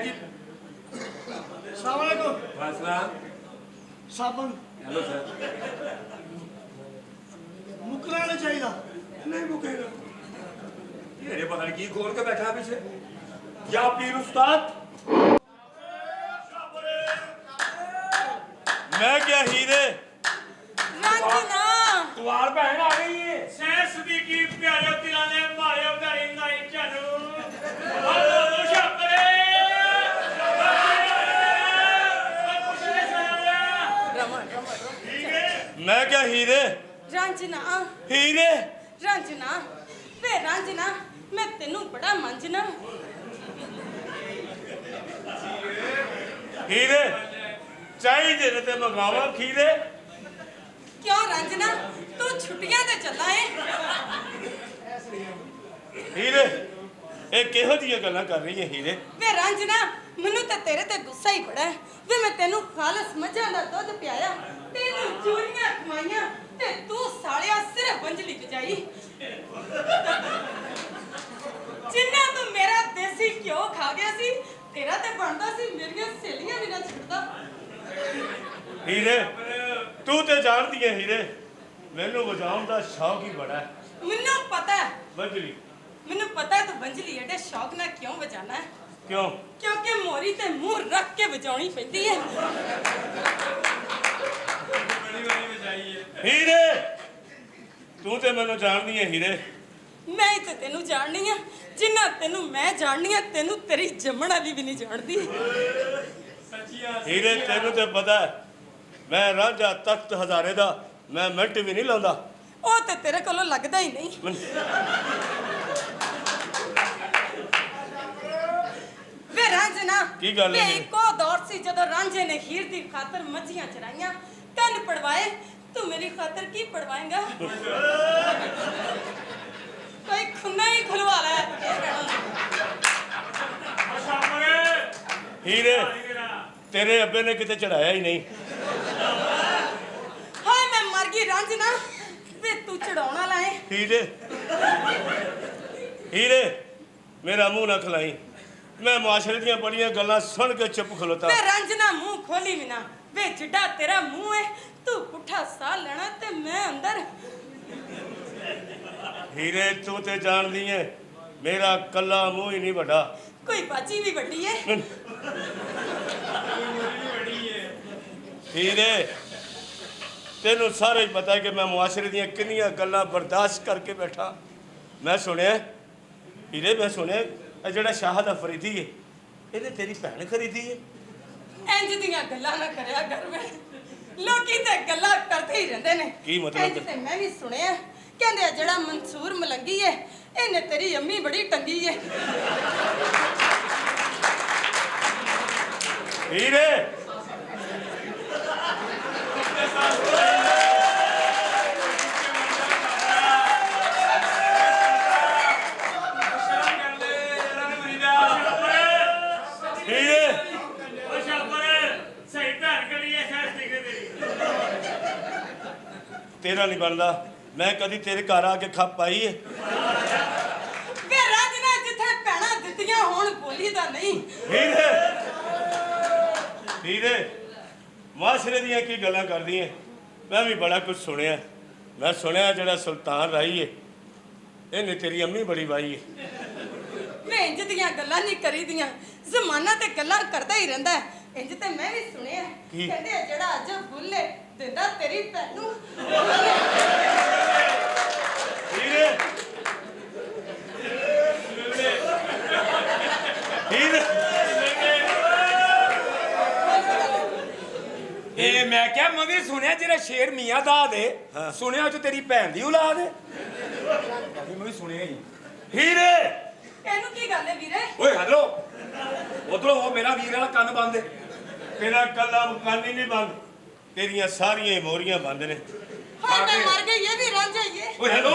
जी। अस्सलाम वालेकुम। साबन हेलो सर। मुकना नहीं चाहिए। नहीं मुकेगा ये पता नहीं की खोल के बैठा पीछे। क्या पीर उस्ताद? मैं क्या हीरे तुम्हार बहन आ गई है। सैर सदीकी प्यारे दिलाने मारे प्यारी नाई चनू हल्लो शाबरे मैं क्या हीरे रांझना हीरे रांझना वे रांझना मैं तेनू बड़ा मंझना हीरे चाहिए ते मंगावा खीरे। क्यों रांझना तू छुट्टियां ते चला है हीरे ये किहो जिहियां गल्लां कर रही है हीरे? वे रांझना मैनू ते तेरे ते गुस्सा ही बड़ा है वे मैं तेनू खालस मझां दा दुध पियाया तेनू चूरियां खवाइयां ते तू सालिया सिर्फ बंजली बजाई जिन्ना तू मेरा देसी घ्यो खा गया सी तेरा ते बनदा सी मेरियां सहेलियां भी ना छुड़दा। हीरे तू ते जानती है हीरे मैनू बजाउण दा शौक ही बड़ा है। मैनू पता है बजली मैनू पता है तू बंजली एडे शौक ना क्यों बजाना है क्यों? क्योंकि मोरी ते मुंह रख के बजानी पैंदी है। हीरे तू ते मैनू जानदी है हीरे। मैं ही ते तेनू जाननी है जिन्ना तेनू मैं जाननी है तेनू तेरी जम्मण वाली भी नहीं जानती। हीरे तेनू ते पता है मैं रांझा तख्त हजारे दा मैं मिंट भी नहीं लाउंदा। ओ ते तेरे कोलों लगदा ही नहीं। वे रांझना की गल है? को दौर सी जदों रांझे ने हीर दी खातर मझियां चराइयां कंन पड़वाए तू मेरी खातर की पड़वाएगा? कोई खुन्ना ही खुलवा ले। हीरे तेरे अब्बे ने किते चढ़ाया ही नहीं। हाय मैं मर गई रांझना वे तू चढ़ाउणा लाए। हीरे हीरे मेरा मुंह ना खिलाई मैं मुआशरे दियां बड़ियां गल्लां सुन के चुप खलोता। वे रांझना मुंह खोली भी ना वे जिड्डा तेरा मुंह है तू पुठा साह लेना ते मैं अंदर। हीरे तू ते जानदी है मेरा कल्ला मुंह ही नहीं बड़ा। कोई बाजी भी बड़ी है। हीरे तेनू सारा ही पता है कि मैं मुआशरे दियां किन्नियां गल्लां बर्दाश्त करके बैठा। मैं सुनिया हीरे मैं सुनिया ਜਿਹੜਾ ਸ਼ਾਹਦ ਅਫਰੀਦੀ ਹੈ ਇਹਨੇ ਤੇਰੀ ਭੈਣ ਖਰੀਦੀ ਹੈ। ਇੰਜ ਦੀਆਂ ਗੱਲਾਂ ਨਾ ਕਰਿਆ ਕਰ ਵੇ ਲੋਕੀ ਤੇ ਗੱਲਾਂ ਕਰਦੇ ਹੀ ਰਹਿੰਦੇ ਨੇ। ਕੀ ਮਤਲਬ? ਇੰਜ ਤੇ ਮੈਂ ਵੀ ਸੁਣਿਆ ਕਹਿੰਦੇ ਆ ਜਿਹੜਾ ਮਨਸੂਰ ਮਲੰਗੀ ਹੈ ਇਹਨੇ ਤੇਰੀ ਅੰਮੀ ਬੜੀ ਟੰਗੀ ਹੈ। ਹੀਰੇ तेरा नहीं बनता मैं कभी तेरे घर आके खप पाई है। वे राजना जिथे भैणा दित्तियां होण बोली दा नहीं। हीरे हीरे मुआशरे दियां की गल्लां करदी है मैं भी बड़ा कुछ सुनिया। मैं सुनिया जड़ा सुल्तान राही है इन्हें तेरी अम्मी बड़ी वाई है। वे इंज दियां गल्लां नहीं करी दियां जमाना ते गल्लां करदा ही रहिंदा है। इंज ते मैं भी सुनिया कहंदे जड़ा अज बुल्ले दिंदा तेरी भैनू। हीरे हीरे ए मैं क्या मैं भी सुनिया जेरा शेर मियां दा दे सुनिया तो तेरी भैन दी औलाद है। मैं भी सुनिया ही। हीरे ਇਹਨੂੰ ਕੀ ਗੱਲ ਹੈ ਵੀਰੇ? ओए हेलो उधरों हो मेरा वीर वाला कंन बंद है। तेरा कल्ला मकान ही नहीं बंद तेरिया सारिया मोरियां बंद ने। हाय मैं मर गई ये भी रांझा ही है। ओए हेलो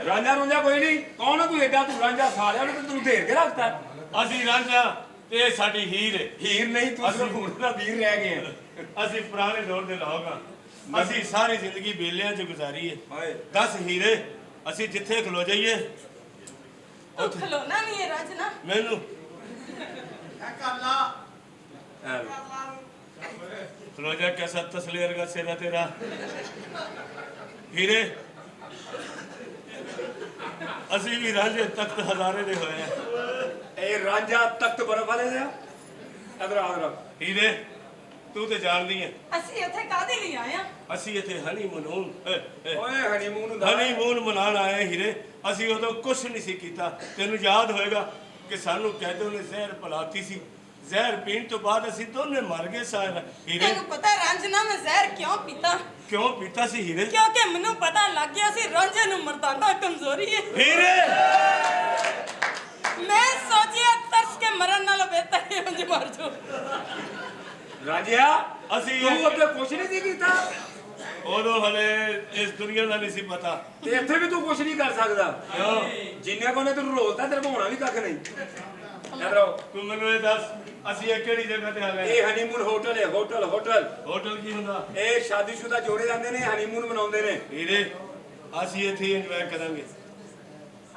रांझा रुंझा कोई नहीं कौन है तू एडा तू रांझा सालिया ने तू घेर के रखता है। असी रांझा ते साडी हीर है। हीर नहीं तू सिर्फ हुण दा वीर रह गए हैं। असी पुराने दौर दे लोग हां असी सारी जिंदगी बेलियां च गुजारी है। हाय 10 हीरे असी जिथे खलो जाइए तू खलोना नहीं है रांझना मैनू ਐ रोजा कैसा तसलेर का सेरा तेरा हीरे ਅਸੀਂ ਵੀ ਰਾਂਝੇ ਤਖਤ ਹਜ਼ਾਰੇ ਦੇ ਹੋਏ ਆ ਇਹ ਰਾਂਝਾ ਤਖਤ ਬਰਫ ਵਾਲੇ ਦੇ ਆ ਅਦਰ ਆਦਰ ਹੀਰੇ ਤੂੰ ਤੇ ਜਾਣਦੀ ਹੈ ਅਸੀਂ ਇੱਥੇ ਕਾਹਦੇ ਲਈ ਆਏ ਆ ਅਸੀਂ ਇੱਥੇ ਹਨੀਮੂਨ ਓਏ ਹਨੀਮੂਨ ਹੁੰਦਾ ਹਨੀਮੂਨ ਮਨਾਉਣ ਆਏ ਹੀਰੇ ਅਸੀਂ ਉਦੋਂ ਕੁਝ ਨਹੀਂ ਸੀ ਕੀਤਾ ਤੈਨੂੰ ਯਾਦ ਹੋਏਗਾ ਕਿ ਸਾਨੂੰ ਕੈਦੋ ਨੇ ਜ਼ਹਿਰ ਪਿਲਾਤੀ ਸੀ ਜ਼ਹਿਰ ਪੀਣ ਤੋਂ ਬਾਅਦ ਅਸੀਂ ਦੋਨੇ ਮਰ ਗਏ ਸਾਰ ਹੀਰੇ ਤੈਨੂੰ ਪਤਾ ਰਾਂਝਣਾ ਮੈਂ ਜ਼ਹਿਰ ਕਿਉਂ ਪੀਤਾ ਕਿਉਂ ਪੀਤਾ ਸੀ ਹੀਰੇ ਕਿਉਂਕਿ ਮੈਨੂੰ ਪਤਾ ਲੱਗ ਗਿਆ ਸੀ ਰਾਂਝੇ ਨੂੰ ਮਰਦਾਨਾ ਕਮਜ਼ੋਰੀ ਹੈ ਹੀਰੇ ਮੈਂ ਸੋਚਿਆ ਤਰਸ ਕੇ ਮਰਨ ਨਾਲੋਂ ਬਿਹਤਰ ਹੈ ਉਂਝ ਮਰ ਜਾਓ ਰਾਂਝਿਆ ਅਸੀਂ ਤੂੰ ਅੱਗੇ ਕੁਛ ਨਹੀਂ ਸੀ ਕੀਤਾ ਉਦੋਂ ਹਲੇ ਇਸ ਦੁਨੀਆ ਦਾ ਨਹੀਂ ਸੀ ਪਤਾ ਤੇ ਇੱਥੇ ਵੀ ਤੂੰ ਕੁਛ ਨਹੀਂ ਕਰ ਸਕਦਾ ਕਿਉਂ ਜਿੰਨੇ ਕੋਨੇ ਤੈਨੂੰ ਰੋਲਦਾ ਤੇਰੇ ਕੋਲ ਹੋਣਾ ਵੀ ਕੱਖ ਨਹੀਂ ਅਦਰ ਤੂੰ ਮੈਨੂੰ ਇਹ ਦੱਸ ਅਸੀਂ ਇਹ ਕਿਹੜੀ ਜਗ੍ਹਾ ਤੇ ਆ ਗਏ ਇਹ ਹਨੀਮੂਨ ਹੋਟਲ ਹੈ ਹੋਟਲ ਹੋਟਲ ਕੀ ਹੁੰਦਾ ਇਹ ਸ਼ਾਦੀशुदा ਜੋੜੇ ਜਾਂਦੇ ਨੇ ਹਨੀਮੂਨ ਮਨਾਉਂਦੇ ਨੇ ਹੀਰੇ ਅਸੀਂ ਇੱਥੇ ਇੰਜੋਏ ਕਰਾਂਗੇ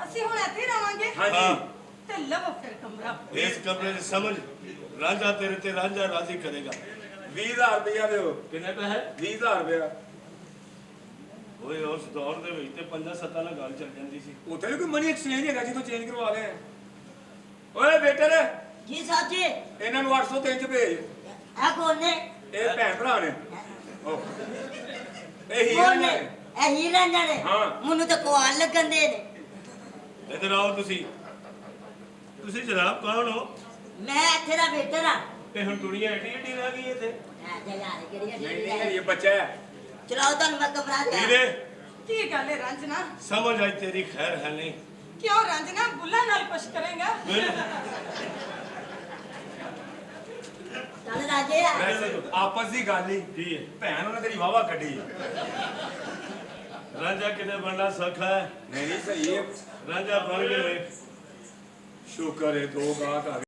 ਅਸੀਂ ਹੁਣ ਇੱਥੇ ਰਵਾਂਗੇ ਹਾਂਜੀ ਤੇ ਲਵੋ ਫਿਰ ਕਮਰਾ ਇਸ ਕਮਰੇ ਦੀ ਸਮਝ ਰਾਂਝਾ ਤੇਰੇ ਤੇ ਰਾਂਝਾ ਰਾਜ਼ੀ ਕਰੇਗਾ 20000 ਰੁਪਇਆ ਦਿਓ ਕਿੰਨੇ ਪੈਸੇ 20000 ਰੁਪਇਆ ਓਏ ਉਸ ਦੌਰ ਦੇ ਵਿੱਚ ਤੇ 5-7 ਨਾਲ ਗੱਲ ਚੱਲ ਜਾਂਦੀ ਸੀ ਉੱਥੇ ਵੀ ਕੋਈ ਮਨੀ ਐਕਸਚੇਂਜ ਹੈਗਾ ਜਿੱਥੋਂ ਚੇਂਜ ਕਰਵਾ ਲੈ ਓਏ ਬੇਟਰ ਜੀ ਸਾਜੀ ਇਹਨਾਂ ਨੂੰ 803 ਚ ਭੇਜ ਆ ਕੋਨੇ ਇਹ ਭੈਣ ਭਰਾ ਨੇ ਉਹ ਇਹ ਹੀਰਾ ਕੋਨੇ ਨੇ ਇਹ ਹੀਰਾ ਨੇ ਹਾਂ। ਮੈਨੂੰ ਤਾਂ ਕੋਲ ਲੱਗਣ ਦੇ ਨੇ ਇੱਧਰ ਆਓ ਤੁਸੀਂ ਜਨਾਬ ਕੌਣ ਹੋ ਮੈਂ ਇੱਥੇ ਦਾ ਬੇਟਾ ਨਾ ਤੇ ਹੁਣ ਦੁਨੀਆ ਏਡੀ ਏਡੀ ਰਹਿ ਗਈ ਇੱਥੇ ਯਾਰ ਕਿਹੜੀ ਨਹੀਂ ਨਹੀਂ ਇਹ ਬੱਚਾ ਹੈ ਚਲਾਓ ਤੁਹਾਨੂੰ ਮੈਂ ਕਮਰਾ ਦਿਆਂ ਹੀਰੇ ਕੀ ਗੱਲ ਹੈ ਰਾਂਝਣਾ ਸਮਝ ਆਈ ਤੇਰੀ ਖੈਰ ਹੈ ਨਹੀਂ ਕਿਉਂ ਰਾਂਝਣਾ ਬੁੱਲਾ ਨਾਲ ਕੁਛ ਕਰੇਗਾ ਚੱਲ ਰਾਜੇ ਆ ਵੈਸੇ ਆਪਸ ਦੀ ਗੱਲ ਹੀ ਕੀ ਹੈ ਭੈਣ ਉਹਨੇ ਤੇਰੀ ਵਾਵਾ ਕੱਢੀ ਰਾਂਝਾ ਕਿਤੇ ਬਣਨਾ ਸੌਖਾ ਹੈ ਨਹੀਂ ਨਹੀਂ ਸਹੀ ਹੈ ਰਾਂਝਾ ਬਣ ਕੇ ਵੇਖ ਸ਼ੁਕਰ ਹੈ ਦੋ ਗਾਹਕ ਆ ਗਏ